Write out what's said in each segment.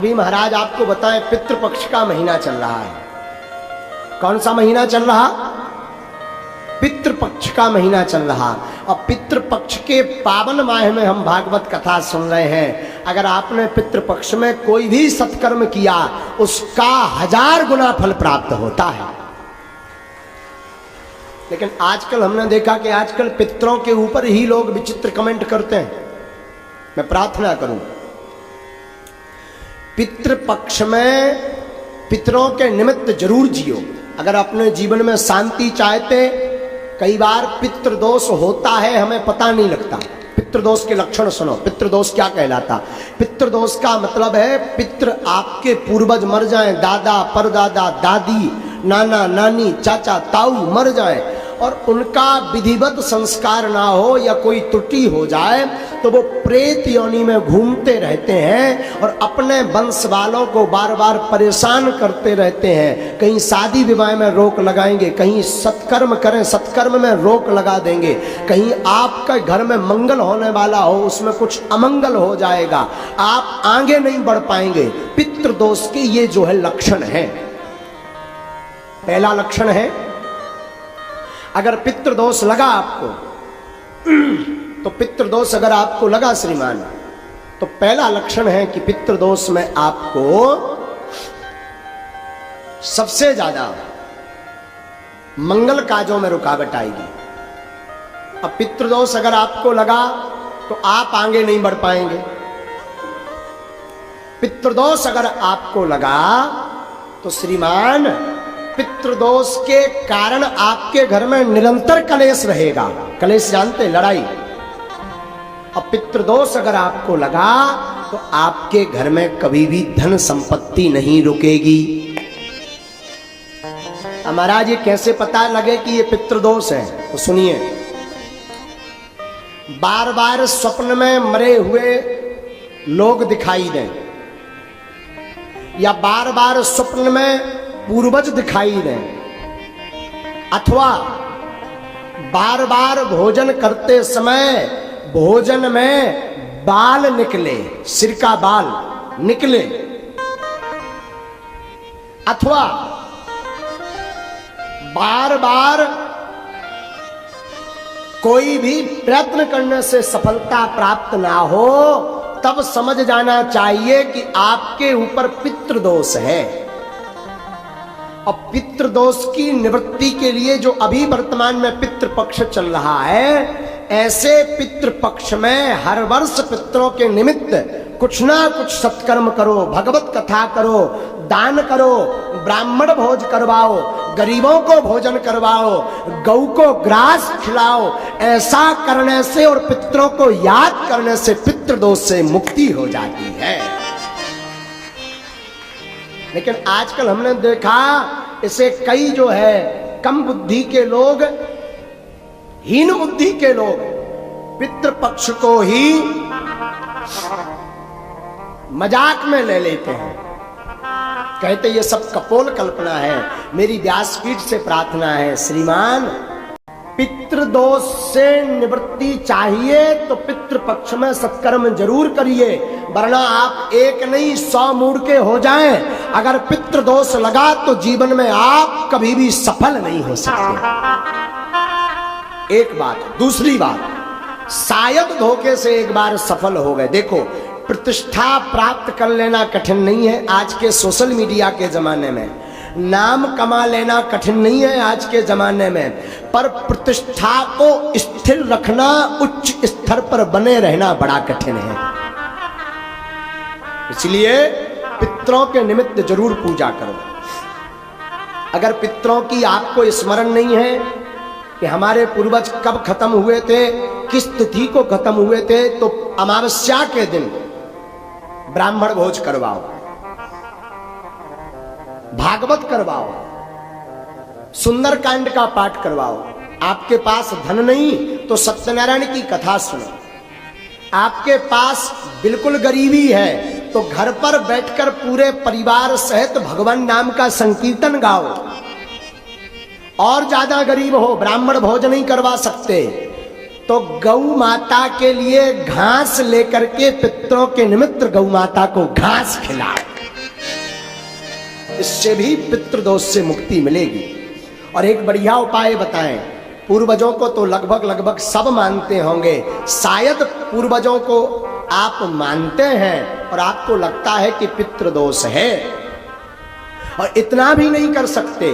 भी महाराज आपको बताएं, पितृपक्ष का महीना चल रहा है। कौन सा महीना चल रहा? पितृपक्ष का महीना चल रहा। अब पितृपक्ष के पावन माह में हम भागवत कथा सुन रहे हैं। अगर आपने पितृपक्ष में कोई भी सत्कर्म किया, उसका 1000 गुना फल प्राप्त होता है। लेकिन आजकल हमने देखा कि आजकल पितरों के ऊपर ही लोग विचित्र कमेंट करते हैं। मैं प्रार्थना करूं, पितृपक्ष में पितरों के निमित्त जरूर जियो। अगर अपने जीवन में शांति चाहते, कई बार पितृदोष होता है, हमें पता नहीं लगता। पितृदोष के लक्षण सुनो। पितृदोष क्या कहलाता? पितृदोष का मतलब है पितृ आपके पूर्वज मर जाएं, दादा परदादा दादी नाना नानी चाचा ताऊ मर जाएं और उनका विधिवत संस्कार ना हो या कोई त्रुटि हो जाए तो वो प्रेत योनि में घूमते रहते हैं और अपने वंश वालों को बार बार परेशान करते रहते हैं। कहीं शादी विवाह में रोक लगाएंगे, कहीं सत्कर्म करें सत्कर्म में रोक लगा देंगे, कहीं आपका घर में मंगल होने वाला हो उसमें कुछ अमंगल हो जाएगा, आप आगे नहीं बढ़ पाएंगे। पितृदोष के ये जो है लक्षण है। पहला लक्षण है, अगर पितृदोष लगा आपको तो पितृदोष अगर आपको लगा श्रीमान, तो पहला लक्षण है कि पितृदोष में आपको सबसे ज्यादा मंगल काजों में रुकावट आएगी। अब पितृदोष अगर आपको लगा तो आप आगे नहीं बढ़ पाएंगे। पितृदोष अगर आपको लगा तो श्रीमान पितृदोष के कारण आपके घर में निरंतर कलेश रहेगा। कलेश जानते, लड़ाई। अब पितृदोष अगर आपको लगा तो आपके घर में कभी भी धन संपत्ति नहीं रुकेगी। महाराज ये कैसे पता लगे कि ये पितृदोष है? तो सुनिए, बार बार स्वप्न में मरे हुए लोग दिखाई दें या बार बार स्वप्न में पूर्वज दिखाई दें अथवा बार बार भोजन करते समय भोजन में बाल निकले, सिर का बाल निकले, अथवा बार बार कोई भी प्रयत्न करने से सफलता प्राप्त ना हो, तब समझ जाना चाहिए कि आपके ऊपर पितृदोष है। और पितृदोष की निवृत्ति के लिए जो अभी वर्तमान में पितृपक्ष चल रहा है, ऐसे पितृपक्ष में हर वर्ष पितरों के निमित्त कुछ ना कुछ सत्कर्म करो, भगवत कथा करो, दान करो, ब्राह्मण भोज करवाओ, गरीबों को भोजन करवाओ, गौ को ग्रास खिलाओ। ऐसा करने से और पितरों को याद करने से पितृदोष से मुक्ति हो जाती है। लेकिन आजकल हमने देखा इसे कई जो है कम बुद्धि के लोग, हीन बुद्धि के लोग पितृपक्ष को ही मजाक में ले लेते हैं। कहते ये सब कपोल कल्पना है। मेरी व्यासपीठ से प्रार्थना है, श्रीमान पितृदोष से निवृत्ति चाहिए तो पितृपक्ष में सत्कर्म जरूर करिए, वरना आप एक नहीं 100 मूढ़ के हो जाएं। अगर पितृदोष लगा तो जीवन में आप कभी भी सफल नहीं हो सकते। एक बात। दूसरी बात, शायद धोखे से एक बार सफल हो गए। देखो, प्रतिष्ठा प्राप्त कर लेना कठिन नहीं है आज के सोशल मीडिया के जमाने में, नाम कमा लेना कठिन नहीं है आज के जमाने में, पर प्रतिष्ठा को स्थिर रखना, उच्च स्तर पर बने रहना बड़ा कठिन है। इसलिए पितरों के निमित्त जरूर पूजा करो। अगर पितरों की आपको स्मरण नहीं है कि हमारे पूर्वज कब खत्म हुए थे, किस तिथि को खत्म हुए थे, तो अमावस्या के दिन ब्राह्मण भोज करवाओ, भागवत करवाओ, सुंदरकांड का पाठ करवाओ। आपके पास धन नहीं तो सत्यनारायण की कथा सुनो। आपके पास बिल्कुल गरीबी है तो घर पर बैठकर पूरे परिवार सहित भगवान नाम का संकीर्तन गाओ। और ज्यादा गरीब हो, ब्राह्मण भोज नहीं करवा सकते, तो गौ माता के लिए घास लेकर के पितरों के निमित्त गौ माता को घास खिलाओ। इससे भी पितृदोष से मुक्ति मिलेगी। और एक बढ़िया उपाय बताएं, पूर्वजों को तो लगभग सब मानते होंगे, शायद पूर्वजों को आप मानते हैं और आपको लगता है कि पितृदोष है और इतना भी नहीं कर सकते,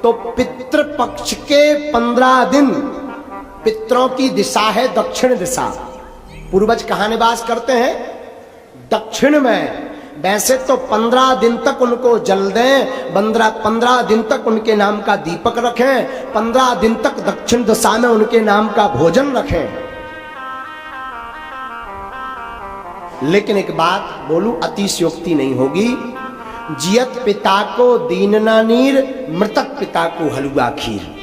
तो पितृपक्ष के 15 दिन पितरों की दिशा है दक्षिण दिशा। पूर्वज कहां निवास करते हैं? दक्षिण में। वैसे तो 15 दिन तक उनको जल दें, 15 दिन तक उनके नाम का दीपक रखें, 15 दिन तक दक्षिण दिशा में उनके नाम का भोजन रखें। लेकिन एक बात बोलूं, अतिशयोक्ति नहीं होगी। जियत पिता को दीन ना नीर, मृतक पिता को हलवा खीर।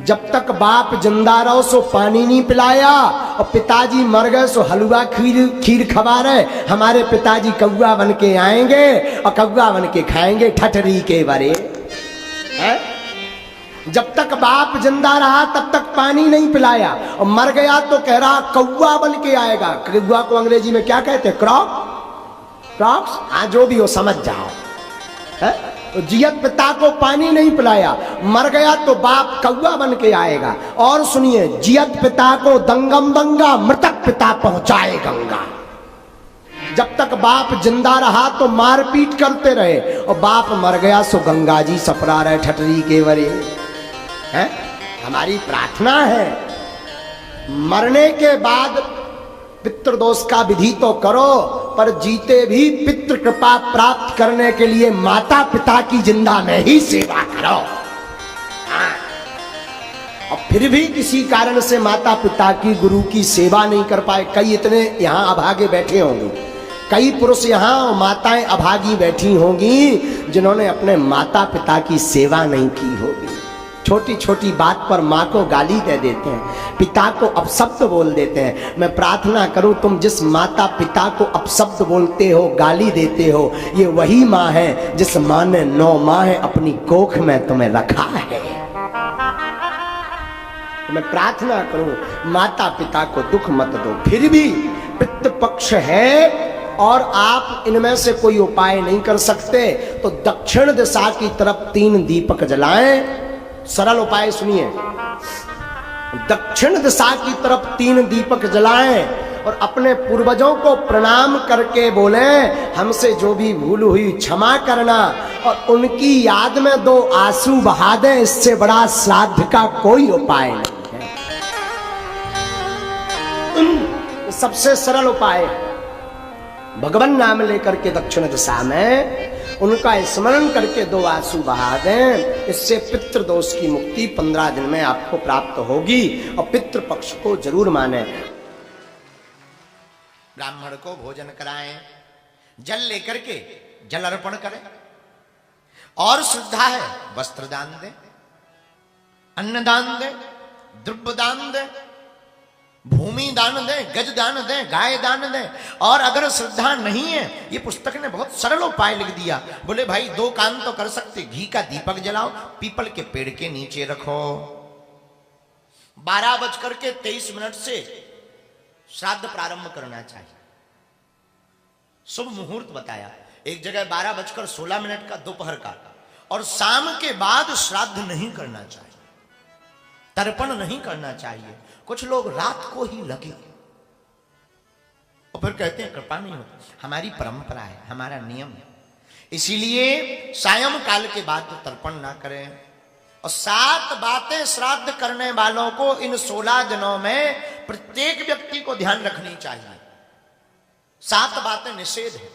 जब तक बाप जिंदा रहो सो पानी नहीं पिलाया, और पिताजी मर गए सो हलवा खीर खवा रहे। हमारे पिताजी कौवा बन के आएंगे और कौवा बन के खाएंगे ठठरी के बरे है? जब तक बाप जिंदा रहा तब तक पानी नहीं पिलाया, और मर गया तो कह रहा कौवा बन के आएगा। कौवा को अंग्रेजी में क्या कहते हैं? क्रॉक्स। हाँ, जो भी हो समझ जाओ है? तो जियत पिता को पानी नहीं पिलाया, मर गया तो बाप कौवा बन के आएगा। और सुनिए, जियत पिता को दंगम दंगा, मृतक पिता पहुंचाए गंगा। जब तक बाप जिंदा रहा तो मारपीट करते रहे, और बाप मर गया सो गंगा जी सपरा रहे ठठरी के वरे है? हमारी प्रार्थना है, मरने के बाद पितृदोष का विधि तो करो, पर जीते भी पितृ कृपा प्राप्त करने के लिए माता पिता की जिंदा में ही सेवा करो। हाँ। और फिर भी किसी कारण से माता पिता की, गुरु की सेवा नहीं कर पाए, कई इतने यहाँ अभागे बैठे होंगे, कई पुरुष यहाँ माताएं अभागी बैठी होंगी जिन्होंने अपने माता पिता की सेवा नहीं की होगी। छोटी छोटी बात पर माँ को गाली दे देते हैं, पिता को अपशब्द बोल देते हैं। मैं प्रार्थना करूं, तुम जिस माता पिता को अपशब्द बोलते हो, गाली देते हो, ये वही माँ है जिस माँ ने 9 माह अपनी कोख में तुम्हें रखा है। मैं प्रार्थना करूं, माता पिता को दुख मत दो। फिर भी पितृपक्ष है और आप इनमें से कोई उपाय नहीं कर सकते, तो दक्षिण दिशा की तरफ 3 दीपक जलाएं। सरल उपाय सुनिए, दक्षिण दिशा की तरफ 3 दीपक जलाएं और अपने पूर्वजों को प्रणाम करके बोले, हमसे जो भी भूल हुई क्षमा करना, और उनकी याद में 2 आंसू बहा दें। इससे बड़ा श्राद्ध का कोई उपाय नहीं है। सबसे सरल उपाय, भगवान नाम लेकर के दक्षिण दिशा में उनका स्मरण करके 2 आंसू बहा दें। इससे पितृदोष की मुक्ति 15 दिन में आपको प्राप्त होगी। और पितृपक्ष को जरूर माने। ब्राह्मण को भोजन कराएं, जल लेकर के जल अर्पण करें, और श्रद्धा है वस्त्र दान दें, अन्न दान दें, द्रव्य दान दें, भूमि दान दें, गज दान दें, गाय दान दें। और अगर श्रद्धा नहीं है, ये पुस्तक ने बहुत सरल उपाय लिख दिया। बोले भाई 2 काम तो कर सकते, घी का दीपक जलाओ, पीपल के पेड़ के नीचे रखो, 12:23 से श्राद्ध प्रारंभ करना चाहिए। शुभ मुहूर्त बताया, एक जगह 12:16 का दोपहर का, और शाम के बाद श्राद्ध नहीं करना चाहिए, तर्पण नहीं करना चाहिए। कुछ लोग रात को ही लगे और फिर कहते हैं कृपा नहीं होती। हमारी परंपरा है, हमारा नियम है, इसीलिए सायं काल के बाद तो तर्पण ना करें। और 7 बातें श्राद्ध करने वालों को इन 16 दिनों में प्रत्येक व्यक्ति को ध्यान रखनी चाहिए। 7 बातें निषेध है।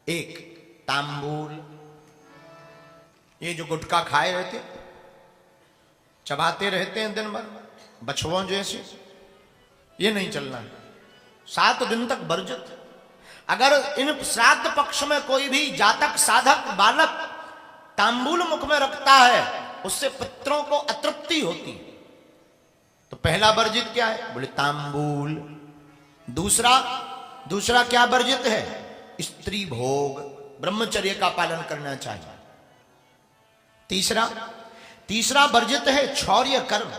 1, तांबूल, ये जो गुटखा खाए रहते, चबाते रहते हैं दिन भर बछुओं जैसे, ये नहीं चलना है। 7 दिन तक वर्जित। अगर इन श्राद्ध पक्ष में कोई भी जातक साधक बालक तांबूल मुख में रखता है, उससे पितरों को अतृप्ति होती। तो पहला वर्जित क्या है? बोले तांबूल। दूसरा क्या वर्जित है? स्त्री भोग, ब्रह्मचर्य का पालन करना चाहिए। तीसरा वर्जित है क्षौर्य कर्म।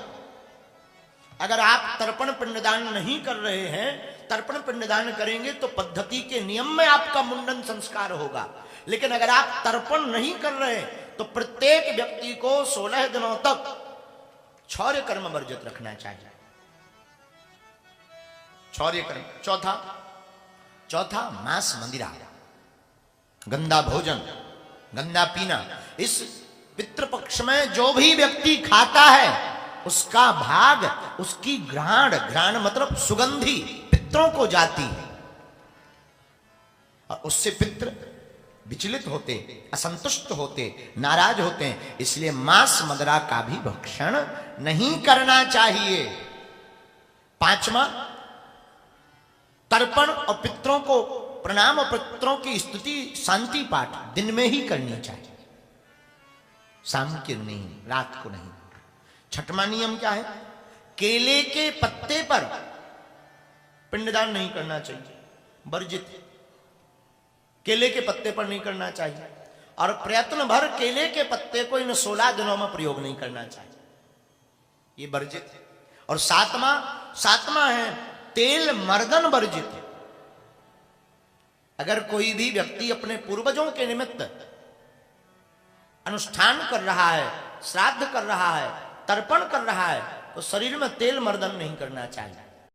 अगर आप तर्पण पिंडदान नहीं कर रहे हैं तर्पण पिंडदान करेंगे तो पद्धति के नियम में आपका मुंडन संस्कार होगा। लेकिन अगर आप तर्पण नहीं कर रहे तो प्रत्येक व्यक्ति को 16 दिनों तक क्षौर्य कर्म वर्जित रखना चाहिए। क्षौर्य कर्म। चौथा मांस मंदिरा, गंदा भोजन, गंदा पीना। इस पितृपक्ष में जो भी व्यक्ति खाता है उसका भाग, उसकी घ्राण मतलब सुगंधी पितरों को जाती है और उससे पितृ विचलित होते, असंतुष्ट होते, नाराज होते हैं। इसलिए मांस मदिरा का भी भक्षण नहीं करना चाहिए। 5वां, तर्पण और पितरों को प्रणाम और पितरों की स्तुति शांति पाठ दिन में ही करनी चाहिए, शाम के नहीं, रात को नहीं। 6वां नियम क्या है? केले के पत्ते पर पिंडदान नहीं करना चाहिए, वर्जित। केले के पत्ते पर नहीं करना चाहिए और प्रयत्न भर केले के पत्ते को इन 16 दिनों में प्रयोग नहीं करना चाहिए, ये वर्जित है। और 7वां है तेल मर्दन वर्जित है। अगर कोई भी व्यक्ति अपने पूर्वजों के निमित्त अनुष्ठान कर रहा है, श्राद्ध कर रहा है, तर्पण कर रहा है तो शरीर में तेल मर्दन नहीं करना चाहिए।